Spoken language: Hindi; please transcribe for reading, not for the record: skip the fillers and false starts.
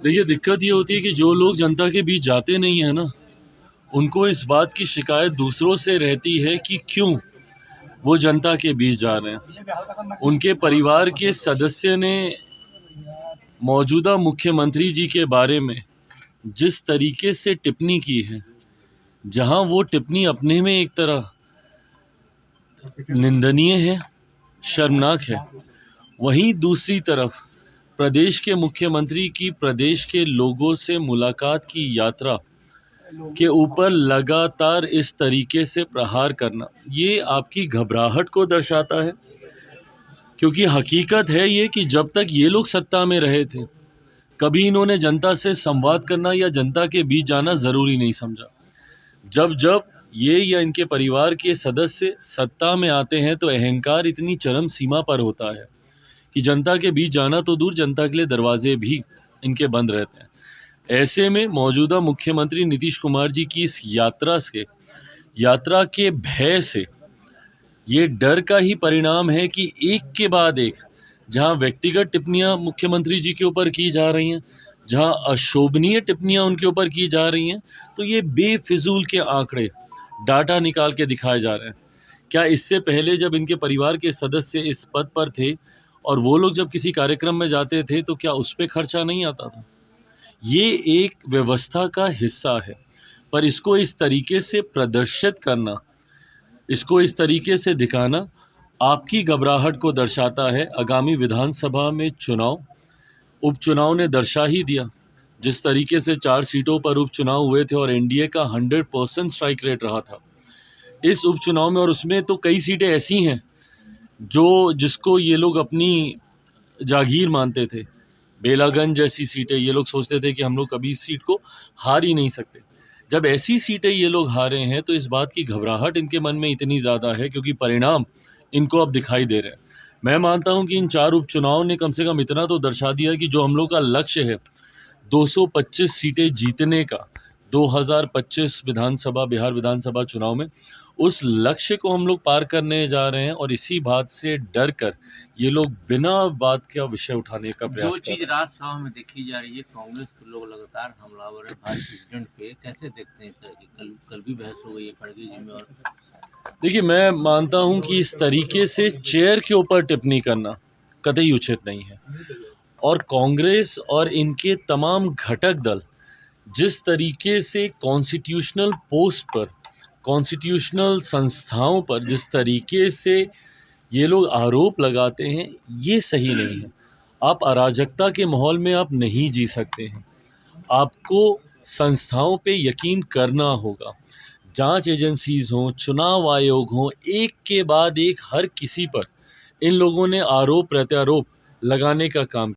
देखिए, दिक्कत ये होती है कि जो लोग जनता के बीच जाते नहीं हैं ना, उनको इस बात की शिकायत दूसरों से रहती है कि क्यों वो जनता के बीच जा रहे हैं। उनके परिवार के सदस्य ने मौजूदा मुख्यमंत्री जी के बारे में जिस तरीके से टिप्पणी की है, जहां वो टिप्पणी अपने में एक तरह निंदनीय है, शर्मनाक है, वहीं दूसरी तरफ प्रदेश के मुख्यमंत्री की प्रदेश के लोगों से मुलाकात की यात्रा के ऊपर लगातार इस तरीके से प्रहार करना, ये आपकी घबराहट को दर्शाता है। क्योंकि हकीकत है ये कि जब तक ये लोग सत्ता में रहे थे, कभी इन्होंने जनता से संवाद करना या जनता के बीच जाना ज़रूरी नहीं समझा। जब जब ये या इनके परिवार के सदस्य सत्ता में आते हैं तो अहंकार इतनी चरम सीमा पर होता है कि जनता के बीच जाना तो दूर, जनता के लिए दरवाजे भी इनके बंद रहते हैं। ऐसे में मौजूदा मुख्यमंत्री नीतीश कुमार जी की इस यात्रा के भय से, ये डर का ही परिणाम है कि एक के बाद एक जहां व्यक्तिगत टिप्पणियां मुख्यमंत्री जी के ऊपर की जा रही हैं, जहां अशोभनीय टिप्पणियां उनके ऊपर की जा रही हैं, तो ये बेफिजूल के आंकड़े डाटा निकाल के दिखाए जा रहे हैं। क्या इससे पहले जब इनके परिवार के सदस्य इस पद पर थे और वो लोग जब किसी कार्यक्रम में जाते थे तो क्या उस पर खर्चा नहीं आता था? ये एक व्यवस्था का हिस्सा है, पर इसको इस तरीके से प्रदर्शित करना, इसको इस तरीके से दिखाना आपकी घबराहट को दर्शाता है। आगामी विधानसभा में उपचुनाव ने दर्शा ही दिया। जिस तरीके से 4 सीटों पर उपचुनाव हुए थे और एनडीए का 100% स्ट्राइक रेट रहा था इस उपचुनाव में, और उसमें तो कई सीटें ऐसी हैं जिसको ये लोग अपनी जागीर मानते थे। बेलागंज जैसी सीटें ये लोग सोचते थे कि हम लोग कभी इस सीट को हार ही नहीं सकते। जब ऐसी सीटें ये लोग हारे हैं तो इस बात की घबराहट इनके मन में इतनी ज़्यादा है क्योंकि परिणाम इनको अब दिखाई दे रहे हैं। मैं मानता हूं कि इन 4 उपचुनाव ने कम से कम इतना तो दर्शा दिया कि जो हम लोग का लक्ष्य है 225 सीटें जीतने का 2025 बिहार विधानसभा चुनाव में, उस लक्ष्य को हम लोग पार करने जा रहे हैं। और इसी बात से डर कर ये लोग बिना बात का विषय उठाने का प्रयास कर रहे हैं। राज्यसभा में देखी जा रही है, कांग्रेस के लोग लगातार हमलावर है भारत प्रेसिडेंट पे, कैसे देखते हैं इस तरह की? कल भी बहस हो गई है खड़गे जी में। और देखिए, मैं मानता हूं कि इस तरीके से चेयर के ऊपर टिप्पणी करना कतई उचित नहीं है। और कांग्रेस और इनके तमाम घटक दल जिस तरीके से कॉन्स्टिट्यूशनल पोस्ट पर, कॉन्स्टिट्यूशनल संस्थाओं पर जिस तरीके से ये लोग आरोप लगाते हैं, ये सही नहीं है। आप अराजकता के माहौल में आप नहीं जी सकते हैं। आपको संस्थाओं पे यकीन करना होगा। जांच एजेंसीज हों, चुनाव आयोग हों, एक के बाद एक हर किसी पर इन लोगों ने आरोप प्रत्यारोप लगाने का काम